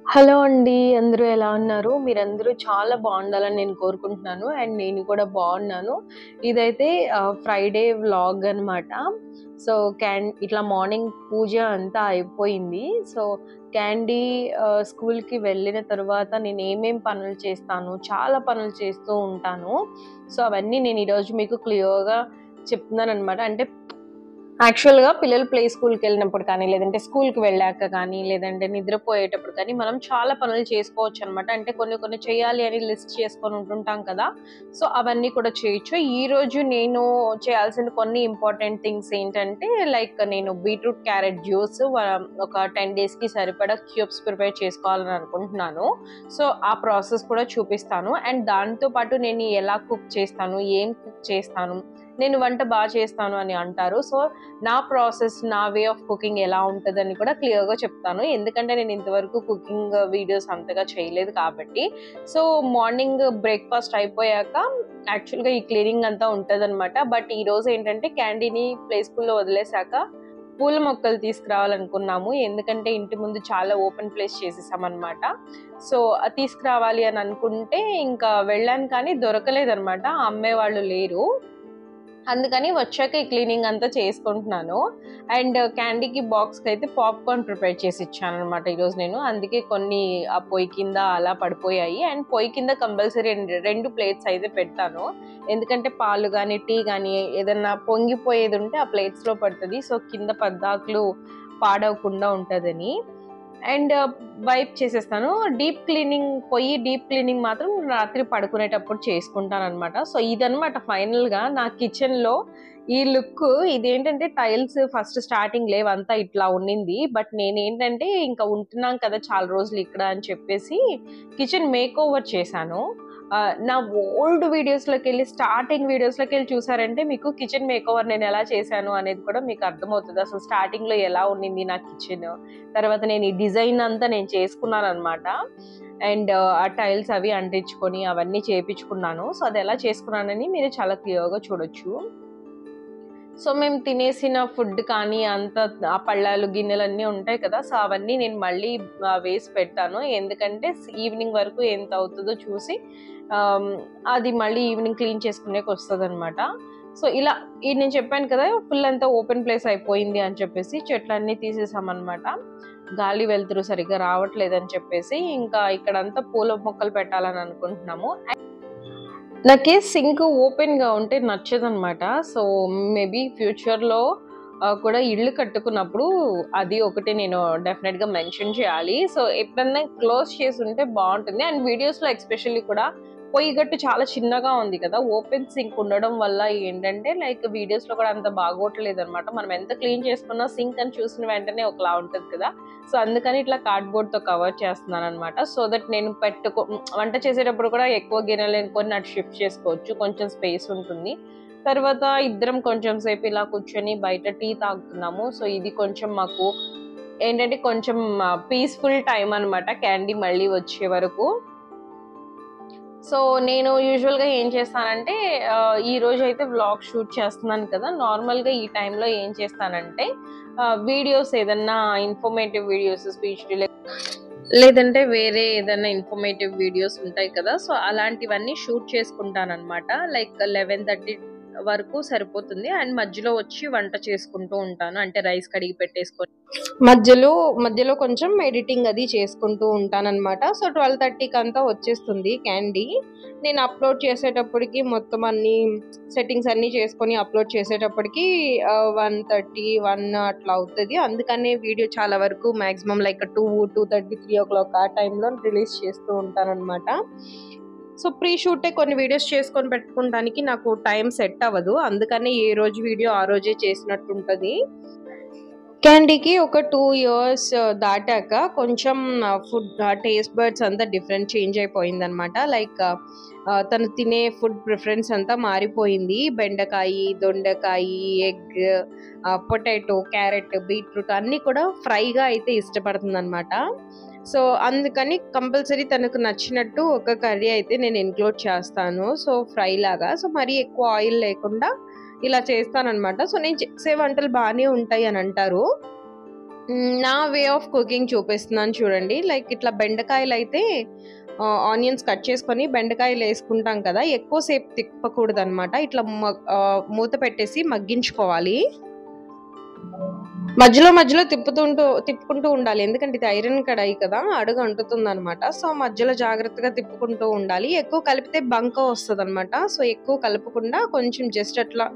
Hello అండి. అందరూ ఎలా ఉన్నారు? మీరందరూ చాలా బావుండాలని నేను కోరుకుంటున్నాను. అండ్ నేను కూడా బావున్నాను. ఇదైతే ఫ్రైడే వ్లాగ్ అనమాట. సో, ఇట్లా మార్నింగ్ పూజ అంతా అయిపోయింది. సో, క్యాండీ స్కూల్‌కి వెళ్ళిన తరువాత నేనేమేం పనులు చేస్తాను, చాలా పనులు చేస్తూ ఉంటాను. సో, అవన్నీ నేను ఈరోజు మీకు క్లియర్‌గా చెప్తున్నాననమాట. అంటే యాక్చువల్‌గా పిల్లలు ప్లే స్కూల్‌కెళ్ళినప్పుడు కానీ, లేదంటే స్కూల్‌కి వెళ్ళాక కానీ, లేదంటే నిద్రపోయేటప్పుడు కానీ, మనం చాలా పనులు చేసుకోవచ్చనమాట. అంటే కొన్ని కొన్ని చేయాలి అని లిస్ట్ చేసుకొని ఉంటుంటాం కదా! సో, అవన్నీ కూడా చేయొచ్చు. ఈరోజు నేను చేయాల్సిన కొన్ని ఇంపార్టెంట్ థింగ్స్ ఏంటంటే, లైక్ నేను బీట్రూట్, క్యారెట్ జ్యూస్ ఒక 10 డేస్‌కి సరిపడా క్యూబ్స్ ప్రిపేర్ చేసుకోవాలని అనుకుంటున్నాను. సో, ఆ ప్రాసెస్ కూడా చూపిస్తాను. అండ్ దాంతో పాటు నేను ఎలా కుక్ చేస్తాను, ఏం కుక్ చేస్తాను, నేను వంట చేస్తాను అని అంటారు. సో, నా ప్రాసెస్, నా వే ఆఫ్ కుకింగ్ ఎలా ఉంటదని కూడా క్లియర్‌గా చెప్తాను. ఎందుకంటే నేను ఇంతవరకు కుకింగ్ వీడియోస్ అంతగా చేయలేదు కాబట్టి. సో, మార్నింగ్ బ్రేక్‌ఫాస్ట్ అయిపోయాక యాక్చువల్‌గా ఈ క్లీనింగ్ అంతా ఉంటదనమాట. బట్ ఈరోజు ఏంటంటే క్యాండీని ప్లే స్కూల్‌లో వదిలేసాక పూల మొక్కలు తీసుకురావాలనుకున్నాము. ఎందుకంటే ఇంటి ముందు చాలా ఓపెన్ ప్లేస్ చేసేసామనమాట. సో, తీసుకురావాలి అని అనుకుంటే ఇంకా వెళ్ళాను కానీ దొరకలేదనమాట. అమ్మేవాళ్ళు లేరు. అందుకని వచ్చాక ఈ క్లీనింగ్ అంతా చేసుకుంటున్నాను. అండ్ క్యాండీకి బాక్స్‌కైతే పాప్‌కార్న్ ప్రిపేర్ చేసి ఇచ్చాననమాట ఈరోజు నేను. అందుకే కొన్ని ఆ పొయ్యి కింద అలా పడిపోయాయి. అండ్ పొయ్యి కింద కంపల్సరీ 2 ప్లేట్స్ అయితే పెడతాను. ఎందుకంటే పాలు గానీ, టీ గానీ ఏదన్నా పొంగిపోయేదుంటే ఆ ప్లేట్స్‌లో పడతది. సో, కింద పద్దాకులు పాడవకుండా ఉంటదని. అండ్ వైప్ చేసేస్తాను. డీప్ క్లీనింగ్ మాత్రం రాత్రి పడుకునేటప్పుడు చేసుకుంటాననమాట. సో, ఇదనమాట ఫైనల్‌గా నా కిచెన్‌లో ఈ లుక్కు. ఇదేంటంటే టైల్స్ ఫస్ట్ స్టార్టింగ్ లేవంతా ఇట్లా ఉన్నింది. బట్ నేనేంటంటే ఇంకా ఉంటున్నాం కదా చాలా రోజులు ఇక్కడ అని చెప్పేసి కిచెన్ మేకోవర్ చేశాను. నా ఓల్డ్ వీడియోస్‌లోకెళ్ళి స్టార్టింగ్ వీడియోస్‌లోకెళ్ళి చూసారంటే మీకు కిచెన్ మేకోవర్ నేను ఎలా చేశాను అనేది కూడా మీకు అర్థమవుతది. అసలు స్టార్టింగ్‌లో ఎలా ఉన్నింది నా కిచెను. తర్వాత నేను ఈ డిజైన్ అంతా నేను చేసుకున్నాననమాట. అండ్ ఆ టైల్స్ అవి అంటించుకొని అవన్నీ చేపించుకున్నాను. సో, అది ఎలా చేసుకున్నానని మీరు చాలా క్లియర్‌గా చూడొచ్చు. సో, మేము తినేసిన ఫుడ్ కానీ ఆ పళ్ళాలు, గిన్నెలన్నీ ఉంటాయి కదా! సో, అవన్నీ నేను మళ్ళీ వేసి పెడతాను. ఎందుకంటే ఈవినింగ్ వరకు ఎంత అవుతదో చూసి ఆహ్, అది మళ్ళీ ఈవినింగ్ క్లీన్ చేసుకునేకొస్తదనమాట. సో, ఇలా నేను చెప్పాను కదా! ఫుల్ అంతా ఓపెన్ ప్లేస్ అయిపోయింది అని చెప్పేసి చెట్లన్నీ తీసేసామనమాట. గాలి, వెలుతురు సరిగ్గా రావట్లేదని చెప్పేసి ఇంకా ఇక్కడంతా పూల మొక్కలు పెట్టాలని అనుకుంటున్నాము. నాకి సింక్ ఓపెన్‌గా ఉంటే నచ్చదనమాట. సో, మేబీ ఫ్యూచర్‌లో కూడా ఇల్లు కట్టుకున్నప్పుడు అది ఒకటి నేను డెఫినిట్‌గా మెన్షన్ చేయాలి. సో, ఎప్పుడన్నా క్లోజ్ చేసుంటే బావుంటుంది. అండ్ వీడియోస్‌లో ఎస్పెషల్లీ కూడా పొయ్యి గట్టు చాలా చిన్నగా ఉంది కదా! ఓపెన్ సింక్ ఉండడం వల్ల ఏంటంటే లైక్ వీడియోస్‌లో కూడా అంత బాగోట్లేదనమాట. మనం ఎంత క్లీన్ చేసుకున్నా సింక్ అని చూసిన వెంటనే ఒకలా ఉంటది కదా! సో, అందుకని ఇట్లా కార్డ్‌బోర్డ్‌తో కవర్ చేస్తున్నాననమాట. సో దట్ నేను వంట చేసేటప్పుడు కూడా ఎక్కువ గిన్నెలు కొన్ని అటు షిఫ్ట్ చేసుకోవచ్చు. కొంచెం స్పేస్ ఉంటుంది. తర్వాత ఇద్దరం కొంచెం సేపు ఇలా కూర్చొని బయట టీ తాగుతున్నాము. సో, ఇది కొంచెం మాకు ఏంటంటే కొంచెం పీస్‌ఫుల్ టైమ్ అనమాట క్యాండీ మళ్ళీ వచ్చే వరకు. సో, నేను యూజువల్‌గా ఏం చేస్తానంటే ఈరోజైతే వ్లాగ్ షూట్ చేస్తున్నాను కదా! నార్మల్‌గా ఈ టైంలో ఏం చేస్తానంటే వీడియోస్ ఏదన్నా ఇన్ఫర్మేటివ్ వీడియోస్ లేదంటే వేరే ఏదైనా ఇన్ఫర్మేటివ్ వీడియోస్ ఉంటాయి కదా! సో, అలాంటివన్నీ షూట్ చేసుకుంటాననమాట. లైక్ 11:30 వరకు సరిపోతుంది. అండ్ మధ్యలో వచ్చి వంట చేసుకుంటూ ఉంటాను. అంటే రైస్ కడిగి పెట్టేసుకొని మధ్యలో, మధ్యలో కొంచెం ఎడిటింగ్ అది చేసుకుంటూ ఉంటాననమాట. సో, 12:30కి అంతా వచ్చేస్తుంది క్యాండీ. నేను అప్‌లోడ్ చేసేటప్పటికి మొత్తం అన్నీ సెట్టింగ్స్ అన్నీ చేసుకొని అప్‌లోడ్ చేసేటప్పటికి 1:30, 1 అట్లా అవుతది. అందుకనే వీడియో చాలా వరకు మాక్సిమం లైక్ 2:30, 3:00 ఆ టైంలో రిలీజ్ చేస్తూ ఉంటాననమాట. సో, ప్రీ షూటే కొన్ని వీడియోస్ చేసుకొని పెట్టుకుంటానికి నాకు టైం సెట్ అవ్వదు. అందుకని ఏ రోజు వీడియో ఆ రోజే చేసినట్టుంటది. క్యాండీకి ఒక 2 ఇయర్స్ దాటాక కొంచెం టేస్ట్ బడ్స్ అంతా డిఫరెంట్ చేంజ్ అయిపోయిందనమాట. లైక్ తను తినే ఫుడ్ ప్రిఫరెన్స్ అంతా మారిపోయింది. బెండకాయి, దొండకాయి, ఎగ్, పొటాటో, క్యారెట్, బీట్రూట్ అన్నీ కూడా ఫ్రైగా అయితే ఇష్టపడుతుందనమాట. సో, అందుకని కంపల్సరీ తనకు నచ్చినట్టు ఒక కర్రీ అయితే నేను ఇంక్లూడ్ చేస్తాను. సో, ఫ్రై లాగా. సో, మరీ ఎక్కువ ఆయిల్ లేకుండా ఇలా చేస్తాననమాట. సో, నేను చేసే వంటలు బానే ఉంటాయి అని అంటారు. నా వే ఆఫ్ కుకింగ్ చూపిస్తున్నాను చూడండి. లైక్ ఇట్లా బెండకాయలు అయితే ఆనియన్స్ కట్ చేసుకొని బెండకాయలు వేసుకుంటాం కదా, ఎక్కువసేపు తిప్పకూడదు అనమాట. ఇట్లా మూత పెట్టేసి మగ్గించుకోవాలి. మధ్యలో మధ్యలో తిప్పుకుంటూ ఉండాలి, ఎందుకంటే ఇది ఐరన్ కడాయి కదా, అడుగు అంటుతుంది అనమాట. సో మధ్యలో జాగ్రత్తగా తిప్పుకుంటూ ఉండాలి. ఎక్కువ కలిపితే బంక వస్తుంది అనమాట. సో ఎక్కువ కలపకుండా కొంచెం జస్ట్ అట్లా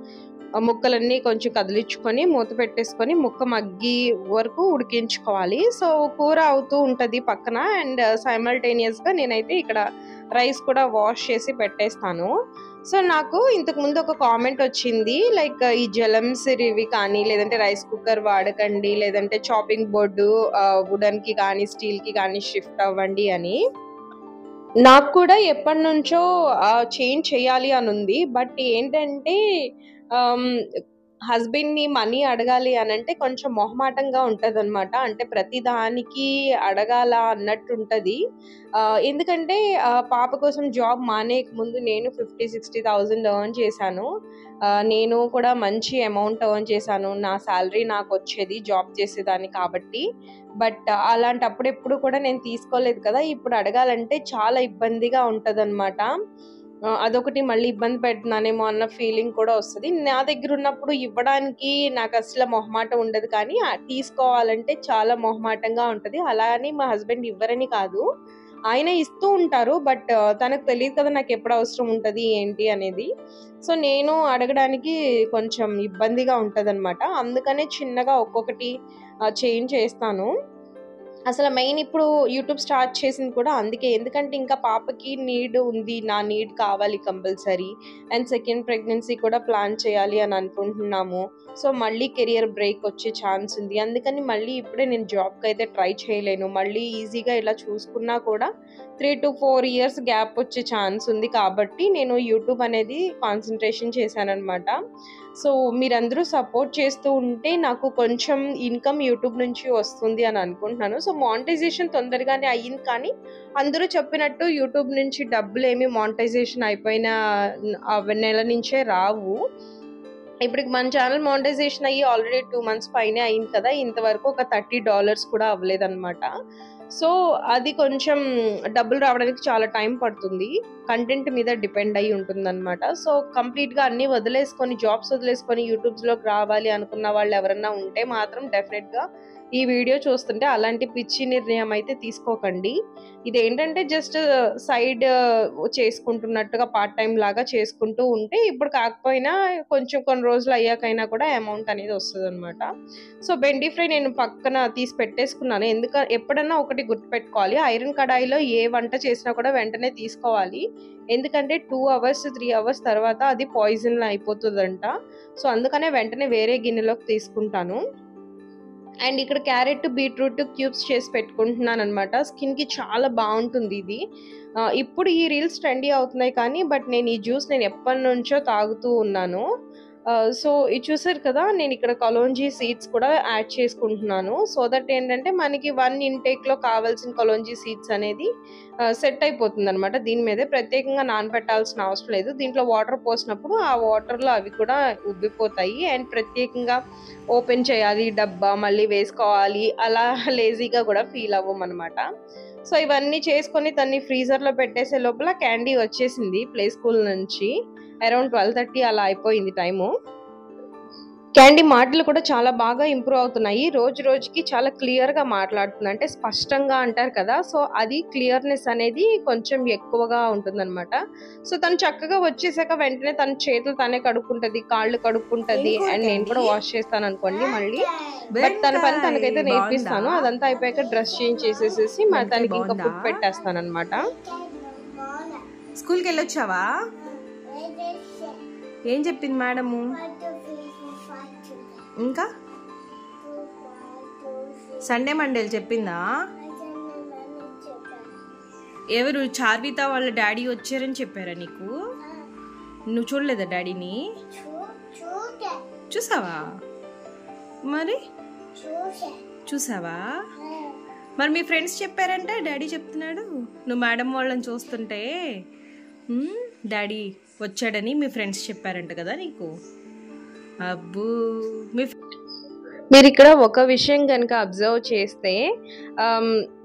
ముక్కలన్నీ కొంచెం కదిలించుకొని మూత పెట్టేసుకొని ముక్క మగ్గి వరకు ఉడికించుకోవాలి. సో కూర అవుతూ ఉంటుంది పక్కన, అండ్ సైమల్టేనియస్గా నేనైతే ఇక్కడ రైస్ కూడా వాష్ చేసి పెట్టేస్తాను. సో నాకు ఇంతకు ముందు ఒక కామెంట్ వచ్చింది, లైక్ ఈ జలమ్స్ ఇవి కానీ, లేదంటే రైస్ కుక్కర్ వాడకండి, లేదంటే చాపింగ్ బోర్డు వుడన్ కి కానీ స్టీల్ కి కానీ షిఫ్ట్ అవ్వండి అని. నాకు కూడా ఎప్పటి నుంచో చేంజ్ చేయాలి అని ఉంది. బట్ ఏంటంటే హస్బెండ్ ని మనీ అడగాలి అని అంటే కొంచెం మొహమాటంగా ఉంటది అనమాట. అంటే ప్రతి దానికి అడగాల అన్నట్టు ఉంటది. ఎందుకంటే పాప కోసం జాబ్ మానేయక ముందు నేను 50,000-60,000 ఎర్న్ చేశాను. నేను కూడా మంచి అమౌంట్ ఎర్న్ చేశాను. నా శాలరీ నాకు వచ్చేది జాబ్ చేసేదాన్ని కాబట్టి. బట్ అలాంటప్పుడు ఎప్పుడు కూడా నేను తీసుకోలేదు కదా. ఇప్పుడు అడగాలంటే చాలా ఇబ్బందిగా ఉంటదన్నమాట. అదొకటి, మళ్ళీ ఇబ్బంది పెడుతున్నానేమో అన్న ఫీలింగ్ కూడా వస్తుంది. నా దగ్గర ఉన్నప్పుడు ఇవ్వడానికి నాకు అసలు మొహమాటం ఉండదు, కానీ తీసుకోవాలంటే చాలా మొహమాటంగా ఉంటుంది. అలా అని మా హస్బెండ్ ఇవ్వరని కాదు, ఆయన ఇస్తూ ఉంటారు. బట్ తనకు తెలియదు కదా నాకు ఎప్పుడు అవసరం ఉంటుంది ఏంటి అనేది. సో నేను అడగడానికి కొంచెం ఇబ్బందిగా ఉంటుంది అనమాట. అందుకనే చిన్నగా ఒక్కొక్కటి చేంజ్ చేస్తాను. అసలు మెయిన్ ఇప్పుడు యూట్యూబ్ స్టార్ట్ చేసింది కూడా అందుకే, ఎందుకంటే ఇంకా పాపకి నీడ్ ఉంది, నా నీడ్ కావాలి కంపల్సరీ. అండ్ సెకండ్ ప్రెగ్నెన్సీ కూడా ప్లాన్ చేయాలి అని అనుకుంటున్నాము. సో మళ్ళీ కెరియర్ బ్రేక్ వచ్చే ఛాన్స్ ఉంది. అందుకని మళ్ళీ ఇప్పుడే నేను జాబ్కి అయితే ట్రై చేయలేను. మళ్ళీ ఈజీగా ఇలా చూసుకున్నా కూడా 3 to 4 years గ్యాప్ వచ్చే ఛాన్స్ ఉంది. కాబట్టి నేను యూట్యూబ్ అనేది కాన్సన్ట్రేషన్ చేశానమాట. సో మీరందరూ సపోర్ట్ చేస్తూ ఉంటే నాకు కొంచెం ఇన్కమ్ యూట్యూబ్ నుంచి వస్తుంది అని అనుకుంటున్నాను. సో మానిటైజేషన్ తొందరగానే అయ్యింది, కానీ అందరూ చెప్పినట్టు యూట్యూబ్ నుంచి డబ్బులు ఏమి మానిటైజేషన్ అయిపోయిన నెల నుంచే రావు. ఇప్పుడు మన ఛానల్ మానిటైజేషన్ అయ్యి ఆల్రెడీ 2 months పైనే అయింది కదా, ఇంతవరకు ఒక $30 కూడా అవ్వలేదన్నమాట. సో అది కొంచెం డబ్బులు రావడానికి చాలా టైం పడుతుంది, కంటెంట్ మీద డిపెండ్ అయ్యి ఉంటుందన్నమాట. సో కంప్లీట్గా అన్నీ వదిలేసుకొని, జాబ్స్ వదిలేసుకొని యూట్యూబ్స్లోకి రావాలి అనుకున్న వాళ్ళు ఎవరన్నా ఉంటే మాత్రం డెఫినెట్గా ఈ వీడియో చూస్తుంటే అలాంటి పిచ్చి నిర్ణయం అయితే తీసుకోకండి. ఇదేంటంటే జస్ట్ సైడ్ చేసుకుంటున్నట్టుగా పార్ట్ టైం లాగా చేసుకుంటూ ఉంటే ఇప్పుడు కాకపోయినా కొంచెం కొన్ని రోజులు అయ్యాకైనా కూడా అమౌంట్ అనేది వస్తుంది అనమాట. సో బెండి ఫ్రై నేను పక్కన తీసి పెట్టేసుకున్నాను. ఎప్పుడన్నా ఒకటి గుర్తుపెట్టుకోవాలి, ఐరన్ కడాయిలో ఏ వంట చేసినా కూడా వెంటనే తీసుకోవాలి. ఎందుకంటే 2 hours 3 hours తర్వాత అది పాయిజన్ అయిపోతుందంట. సో అందుకనే వెంటనే వేరే గిన్నెలోకి తీసుకుంటాను. అండ్ ఇక్కడ క్యారెట్ బీట్రూట్ క్యూబ్స్ చేసి పెట్టుకుంటున్నాను అనమాట. స్కిన్కి చాలా బాగుంటుంది ఇది. ఇప్పుడు ఈ రీల్స్ ట్రెండీ అవుతున్నాయి కానీ, బట్ నేను ఈ జ్యూస్ నేను ఎప్పటి నుంచో తాగుతూ ఉన్నాను. సో ఇది చూసారు కదా, నేను ఇక్కడ కలోంజీ సీడ్స్ కూడా యాడ్ చేసుకుంటున్నాను. సో దట్ ఏంటంటే మనకి 1 ఇంటేక్లో కావాల్సిన కలోంజీ సీడ్స్ అనేది సెట్ అయిపోతుంది అనమాట. దీని మీదే ప్రత్యేకంగా నానబెట్టాల్సిన అవసరం లేదు. దీంట్లో వాటర్ పోసినప్పుడు ఆ వాటర్లో అవి కూడా ఉబ్బిపోతాయి. అండ్ ప్రత్యేకంగా ఓపెన్ చేయాలి డబ్బా, మళ్ళీ వేసుకోవాలి, అలా లేజీగా కూడా ఫీల్ అవ్వమన్నమాట. సో ఇవన్నీ చేసుకొని తన్ని ఫ్రీజర్లో పెట్టేసే లోపల క్యాండీ వచ్చేసింది ప్లే స్కూల్ నుంచి. అరౌండ్ 12:30 అలా అయిపోయింది టైము. క్యాండీ మాటలు కూడా చాలా బాగా ఇంప్రూవ్ అవుతున్నాయి. రోజు రోజుకి చాలా క్లియర్గా మాట్లాడుతుంది, అంటే స్పష్టంగా అంటారు కదా, సో అది క్లియర్నెస్ అనేది కొంచెం ఎక్కువగా ఉంటుందన్నమాట. సో తను చక్కగా వచ్చేసాక వెంటనే తన చేతులు తనే కడుక్కుంటది, కాళ్ళు కడుక్కుంటది. అండ్ నేను కూడా వాష్ చేస్తాను అనుకోండి మళ్ళీ. బట్ తన పని తనకైతే నేర్పిస్తాను. అదంతా అయిపోయాక డ్రెస్ చేంజ్ చేసేసి తనకి ఇంకా ఫుడ్ పెట్టేస్తాను అనమాట. స్కూల్కి వెళ్ళొచ్చావా? ఏం చెప్పింది మేడము? ఇంకా సండే మండేలు చెప్పిందా? ఎవరు? చార్విత వాళ్ళ డాడీ వచ్చారని చెప్పారా నీకు? నువ్వు చూడలేదా డాడీని? చూసావా? మరి చూసావా? మరి మీ ఫ్రెండ్స్ చెప్పారంట డాడీ చెప్తున్నాడు నువ్వు మేడం వాళ్ళని చూస్తుంటే డాడీ వచ్చాడని మీ ఫ్రెండ్స్ చెప్పారంట కదా నీకు. అబ్బూ, మీరు ఇక్కడ ఒక విషయం కనుక అబ్జర్వ్ చేస్తే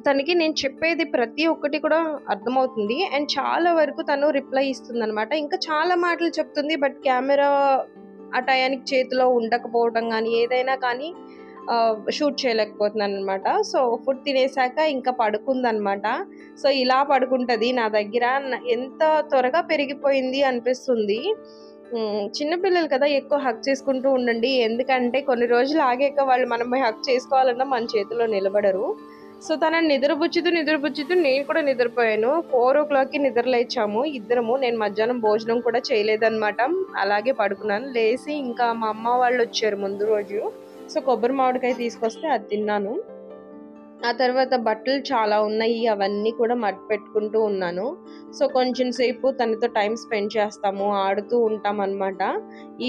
తనకి నేను చెప్పేది ప్రతి ఒక్కటి కూడా అర్థమవుతుంది అండ్ చాలా వరకు తను రిప్లై ఇస్తుంది అనమాట. ఇంకా చాలా మాటలు చెప్తుంది, బట్ కెమెరా ఆ టయానికి చేతిలో ఉండకపోవడం కానీ ఏదైనా కానీ షూట్ చేయలేకపోతున్నాను అనమాట. సో ఫుడ్ తినేసాక ఇంకా పడుకుందనమాట. సో ఇలా పడుకుంటుంది నా దగ్గర. ఎంత త్వరగా పెరిగిపోయింది అనిపిస్తుంది. చిన్నపిల్లలు కదా, ఎక్కువ హగ్ చేసుకుంటూ ఉండండి. ఎందుకంటే కొన్ని రోజులు ఆగాక వాళ్ళు మనం హగ్ చేసుకోవాలన్నా మన చేతిలో నిలబడరు. సో తనని నిద్రపుచ్చుతూ నేను కూడా నిద్రపోయాను. 4 o'clockకి నిద్ర లేచాము ఇద్దరము. నేను మధ్యాహ్నం భోజనం కూడా చేయలేదన్నమాట, అలాగే పడుకున్నాను. లేచి ఇంకా మా అమ్మ వాళ్ళు వచ్చారు ముందు రోజు. సో కొబ్బరి మామిడికాయ తీసుకొస్తే అది తిన్నాను. ఆ తర్వాత బట్టలు చాలా ఉన్నాయి, అవన్నీ కూడా మడత పెట్టుకుంటూ ఉన్నాను. సో కొంచెం సేపు తనతో టైం స్పెండ్ చేస్తాము, ఆడుతూ ఉంటాం అనమాట.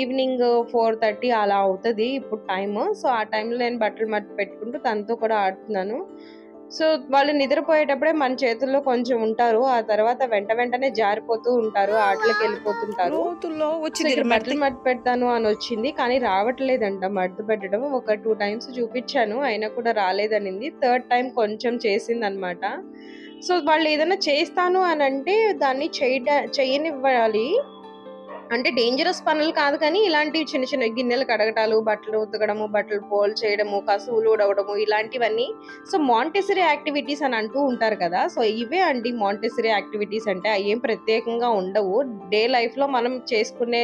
ఈవినింగ్ 4:30 అలా అవుతుంది ఇప్పుడు టైము. సో ఆ టైంలో నేను బట్టలు మడత పెట్టుకుంటూ తనతో కూడా ఆడుతున్నాను. సో వాళ్ళు నిద్రపోయేటప్పుడే మన చేతుల్లో కొంచెం ఉంటారు, ఆ తర్వాత వెంటనే జారిపోతూ ఉంటారు, ఆటలకు వెళ్ళిపోతుంటారు. బట్టలు మడత పెడతాను అని వచ్చింది కానీ రావట్లేదంట మడత పెట్టడం. ఒక 2 times చూపించాను అయినా కూడా రాలేదనింది. 3rd time కొంచెం చేసింది అనమాట. సో వాళ్ళు ఏదైనా చేస్తాను అని అంటే దాన్ని చేయనివ్వాలి. అంటే డేంజరస్ పనులు కాదు కానీ ఇలాంటివి చిన్న గిన్నెలు కడగటాలు, బట్టలు ఉతకడము, బట్టలు పోల్ చేయడము, కసువులు ఉడవడము, ఇలాంటివన్నీ. సో మాంటెసరీ యాక్టివిటీస్ అని అంటూ ఉంటారు కదా, సో ఇవే అండి మాంటెసరీ యాక్టివిటీస్ అంటే. అవేం ప్రత్యేకంగా ఉండవు. డే లైఫ్లో మనం చేసుకునే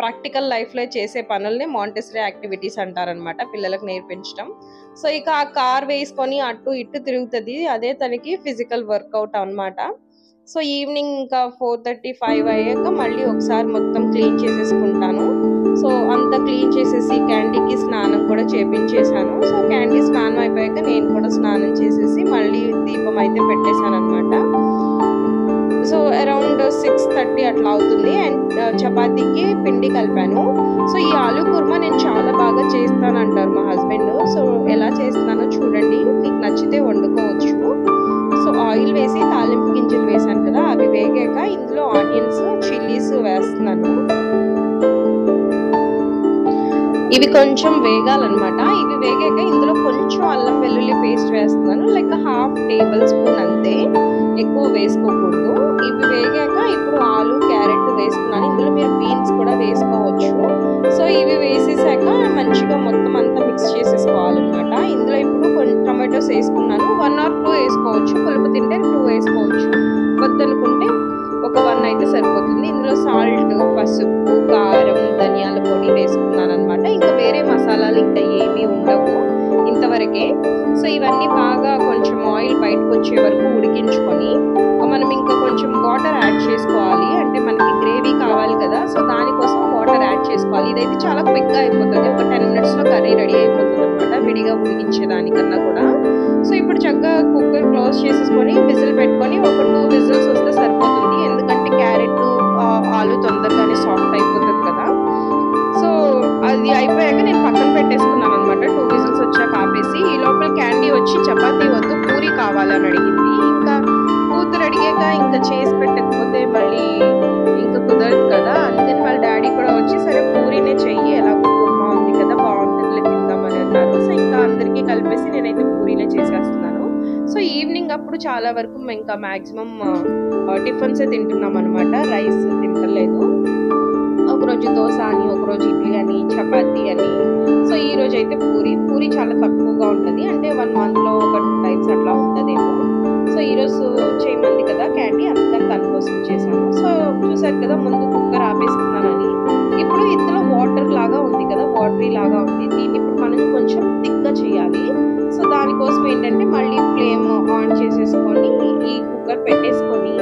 ప్రాక్టికల్ లైఫ్లో చేసే పనుల్ని మాంటెసరీ యాక్టివిటీస్ అంటారనమాట, పిల్లలకు నేర్పించడం. సో ఇక ఆ కార్ వేసుకొని అటు ఇటు తిరుగుతుంది, అదే తనకి ఫిజికల్ వర్కౌట్ అనమాట. సో ఈవినింగ్ ఇంకా 4:35 అయ్యాక మళ్ళీ ఒకసారి మొత్తం క్లీన్ చేసేసుకుంటాను. సో అంతా క్లీన్ చేసేసి క్యాండీకి స్నానం కూడా చేపించేశాను. సో క్యాండీ స్నానం అయిపోయాక నేను కూడా స్నానం చేసేసి మళ్ళీ దీపం అయితే పెట్టేశాను అనమాట. సో అరౌండ్ 6:30 అట్లా అవుతుంది. అండ్ చపాతీకి పిండి కలిపాను. సో ఈ ఆలూ కుర్మా నేను చాలా బాగా చేస్తానంటారు మా హస్బెండ్. సో ఎలా చేస్తున్నానో చూడండి, మీకు నచ్చితే వండుకోవచ్చు. సో ఆయిల్ వేసి తాలింపు గింజలు వేసాను కదా, అవి వేగాక ఇందులో ఆనియన్స్, చిల్లీస్ వేస్తున్నాను. ఇవి కొంచెం వేగాలన్నమాట. ఇవి వేగాక ఇందులో కొంచెం అల్లం వెల్లుల్లి పేస్ట్ వేస్తున్నాను, లైక్ 1/2 tablespoon అంతే, ఎక్కువ వేసుకోకూడదు. ఇవి వేగాక ఇప్పుడు ఆలు, క్యారెట్ వేసుకున్నాను. ఇందులో మీరు బీన్స్ కూడా వేసుకోవచ్చు. సో ఇవి వేసేసాక మంచిగా మొత్తం అంతా మిక్స్ చేసేసుకోవాలన్నమాట. ఇందులో ఇప్పుడు కొన్ని టమాటోస్ వేసుకున్నాను, 1 or 2 వేసుకోవచ్చు. పులుపు తింటే 2 వేసుకోవచ్చు, వద్దనుకుంటే ఒక 1 అయితే సరిపోతుంది. ఇందులో సాల్ట్, పసుపు, కారం, ధనియాల పొడి వేసుకున్నాను అనమాట. ఇంకా వేరే మసాలాలు ఇంకా ఏమీ ఉండవు ఇంతవరకే. సో ఇవన్నీ బాగా కొంచెం ఆయిల్ బయటకు వచ్చే వరకు ఉడికించుకొని మనం ఇంకా కొంచెం వాటర్ యాడ్ చేసుకోవాలి. అంటే మనకి గ్రేవీ కావాలి కదా, సో దానికోసం వాటర్ యాడ్ చేసుకోవాలి. ఇదైతే చాలా క్విక్గా అయిపోతుంది, ఒక 10 minutesలో కర్రీ రెడీ అయిపోతుంది అనమాట, విడిగా ఉడికించేదానికన్నా కూడా. సో ఇప్పుడు చక్కగా కుక్కర్ క్లోజ్ చేసేసుకొని విజిల్ పెట్టుకొని ఒక 2 whistles వస్తే సరిపోతుంది. ఎందుకంటే క్యారెట్, ఆలు తొందరగానే సాఫ్ట్ అయిపోతుంది కదా. సో అది అయిపోయాక నేను పక్కన పెట్టేసుకున్నాను అనమాట. 2 whistles వచ్చాక ఆపేసి. ఈ లోపల క్యాండీ వచ్చి చపాతీ వద్దు పూరి కావాలని అడిగింది. ఇంకా కూతురు అడిగాక ఇంకా చేసి పెట్టకపోతే మళ్ళీ ఇంకా కుదరదు కదా, అందుకని వాళ్ళ డాడీ కూడా వచ్చి సరే పూరీనే చెయ్యి, ఎలాగో కుర్మా ఉంది కదా బాగుంటుంది తిందామని అన్నారు. సో ఇంకా అందరికీ కలిపేసి నేనైతే పూరీనే చేసేస్తున్నాను. సో ఈవినింగ్ అప్పుడు చాలా వరకు ఇంకా మ్యాక్సిమం టిఫిన్సే తింటున్నాం అనమాట, రైస్ తింటలేదు. ఒకరోజు దోశ అని, ఒకరోజు ఇడ్లీ అని, చపాతీ అని. సో ఈ రోజు అయితే పూరి చాలా తక్కువగా ఉంటుంది, అంటే 1 monthలో ఒక 2 times అట్లా ఉంటుందేమో. సో ఈరోజు చేయమంది కదా క్యాండీ, అందుకని తన కోసం చేశాను. సో చూసారు కదా ముందు కుక్కర్ ఆపేసుకున్నానని. ఇప్పుడు ఇందులో వాటర్ లాగా ఉంది కదా, వాటరీ లాగా ఉంది. దీన్ని ఇప్పుడు మనం కొంచెం థిక్గా చేయాలి. సో దానికోసం ఏంటంటే మళ్ళీ ఫ్లేమ్ ఆన్ చేసేసుకొని ఈ కుక్కర్ పెట్టేసుకొని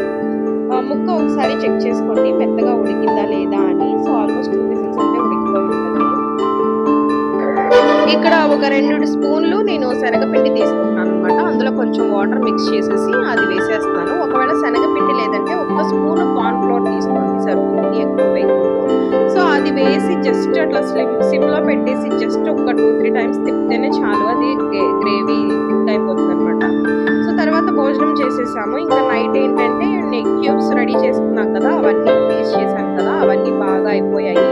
ముక్క ఒకసారి చెక్ చేసుకోండి మెత్తగా ఉడికిందా లేదా అని. సో ఆల్మోస్ట్ 2 whistles అంటే ఉడికిపోయి ఉంటుంది. ఇక్కడ ఒక 2 స్పూన్లు నేను శనగపిండి తీసుకుంటున్నాను అనమాట. అందులో కొంచెం వాటర్ మిక్స్ చేసేసి అది వేసేస్తాను. ఒకవేళ శనగపిండి లేదంటే 1 స్పూన్ కార్న్ ఫ్లోర్ తీసుకోండి సరిపోతుంది, ఎక్కువ వేయకూడదు. సో అది వేసి జస్ట్ అట్లా సిమ్లో పెట్టేసి జస్ట్ ఒక 2-3 times తిప్పితేనే చాలు, అది గ్రేవీ థిక్ అయిపోతుంది అనమాట. సో తర్వాత భోజనం చేసేసాము. ఇంకా నైట్ ఏంటంటే నెక్ క్యూబ్స్ రెడీ చేసుకున్నాం కదా, అవన్నీ పీస్ చేశాను కదా, అవన్నీ బాగా అయిపోయాయి.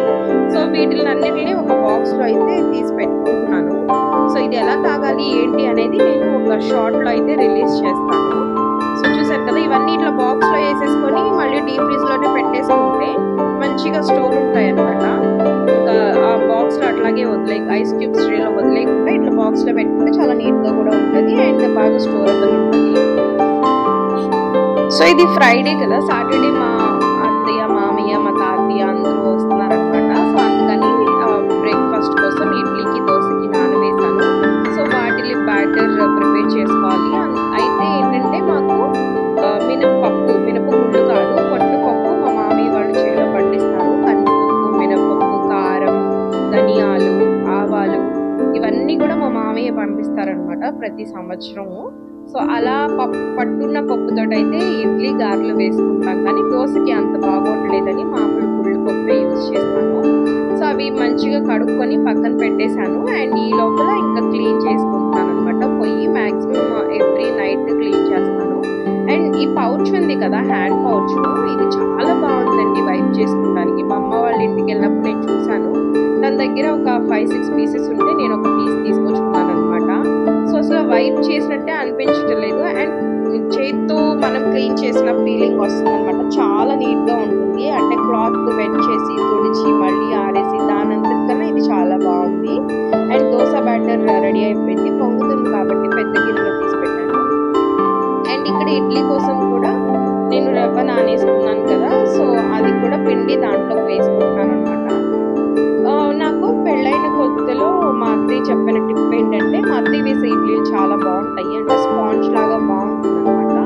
సో వీటిని అన్నిటిని ఒక బాక్స్లో అయితే తీసి పెట్టుకుంటున్నాను. సో ఇది ఎలా తాగాలి ఏంటి అనేది నేను ఒక షార్ట్లో అయితే రిలీజ్ చేస్తాను. సో చూసారు కదా, ఇవన్నీ ఇట్లా బాక్స్లో వేసేసుకొని మళ్ళీ డీప్ ఫ్రీజ్లోనే పెట్టేసుకుంటే మంచిగా స్టోర్ ఉంటాయి అనమాట. ఇంకా ఆ బాక్స్లో అట్లాగే ఐస్ క్యూబ్స్ ట్రేలో వదిలేకుండా ఇట్లా బాక్స్లో పెట్టుకుంటే చాలా నీట్గా కూడా ఉంటుంది అండ్ బాగా స్టోరబుల్ ఉంటుంది. సో ఇది ఫ్రైడే కదా, సాటర్డే మా అత్తయ్య మామయ్య మా తాతయ్య అందరూ వస్తున్నారనమాట. సో అందుకని బ్రేక్ఫాస్ట్ కోసం ఇడ్లీకి దోశకి నానవేసాను. సో వాటిని బ్యాటర్ ప్రిపేర్ చేసుకోవాలి. అయితే ఏంటంటే మాకు మినపగుళ్ళు కాదు, పొట్టుపప్పు మా మామయ్య వాళ్ళు చేలో పండిస్తారు. కందిపప్పు, మినపప్పు, కారం, ధనియాలు, ఆవాలు ఇవన్నీ కూడా మా మామయ్య పంపిస్తారనమాట ప్రతి సంవత్సరము. సో అలా పట్టున్న పప్పుతోటైతే ఇడ్లీ గారెలు వేసుకుంటాం, కానీ దోశకి అంత బాగోట్లేదని మామూలు గుళ్ళు పప్పే యూజ్ చేస్తాను. సో అవి మంచిగా కడుక్కొని పక్కన పెట్టేశాను. అండ్ ఈ లోపల ఇంకా క్లీన్ చేసుకుంటాను అనమాట. పొయ్యి మ్యాక్సిమం ఎవ్రీ నైట్ క్లీన్ చేస్తాను. అండ్ ఈ పౌచ్ ఉంది కదా, హ్యాండ్ పౌచ్, ఇది చాలా బాగుందండి వైప్ చేసుకోవడానికి. మా అమ్మ వాళ్ళ ఇంటికి వెళ్ళినప్పుడు నేను చూశాను, దాని దగ్గర ఒక 5-6 పీసెస్ ఉంటే నేను ఒక పీస్ తీసుకొచ్చుకున్నాను అనమాట. సో అసలు వైప్ చేసినట్టే అనిపించడం లేదు అండ్ చేతితో మనం క్లీన్ చేసిన ఫీలింగ్ వస్తుంది అనమాట. చాలా నీట్గా ఉంటుంది. అంటే క్లాత్ వెట్ చేసి తుడిచి మళ్ళీ ఆరేసి దానంతకన్నా ఇది చాలా బాగుంది. అండ్ దోశ బ్యాటర్ రెడీ అయిపోయింది, పొంగుతుంది కాబట్టి పెద్ద గిన్నెలో తీసి పెట్టాను. అండ్ ఇక్కడ ఇడ్లీ కోసం కూడా నేను రవ్వ నానేసుకున్నాను కదా, సో అది కూడా పిండి దాంట్లో వేసుకుంటున్నాను అనమాట. నాకు పెళ్ళైన కొత్తలో మా అత్తయ్య చెప్పిన టిప్ ఏంటంటే, మా అత్తయ్య వేసే ఇడ్లీలు చాలా బాగుంటాయి, అంటే స్పాంజ్ లాగా బాగుంటుంది అనమాట.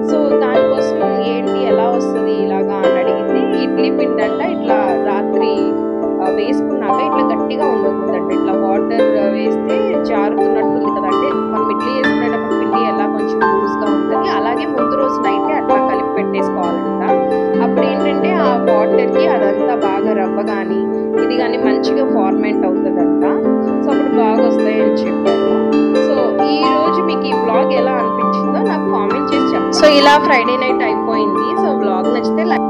సో దానికోసం ఏంటి ఎలా వస్తుంది ఇలాగా అని అడిగితే, ఇడ్లీ పిండి అంట ఇట్లా రాత్రి వేసుకున్నాక ఇట్లా గట్టిగా ఉండకూడదండి. ఇట్లా వాటర్ వేస్తే జారుతున్నట్టుంది కదా, అంటే మనం ఇడ్లీ వేసుకునేటప్పుడు పిండి ఎలా కొంచెం లూజ్గా ఉంటుంది, అలాగే ముందు రోజు నైతే అట్లా కలిపి పెట్టేసుకోవాలంట. అప్పుడు ఏంటంటే ఆ వాటర్కి అదంతా బాగా రవ్వ కానీ ఇది కానీ మంచిగా ఫార్మెంట్ అవుతుందంట. సో అప్పుడు బాగా వస్తాయని చెప్పారు. సో ఈ రోజు మీకు ఈ వ్లాగ్ ఎలా అనిపించిందో నాకు కామెంట్ చేసి చెప్పండి. సో ఇలా ఫ్రైడే నైట్ అయిపోయింది. సో వ్లాగ్ నచ్చితే లైక్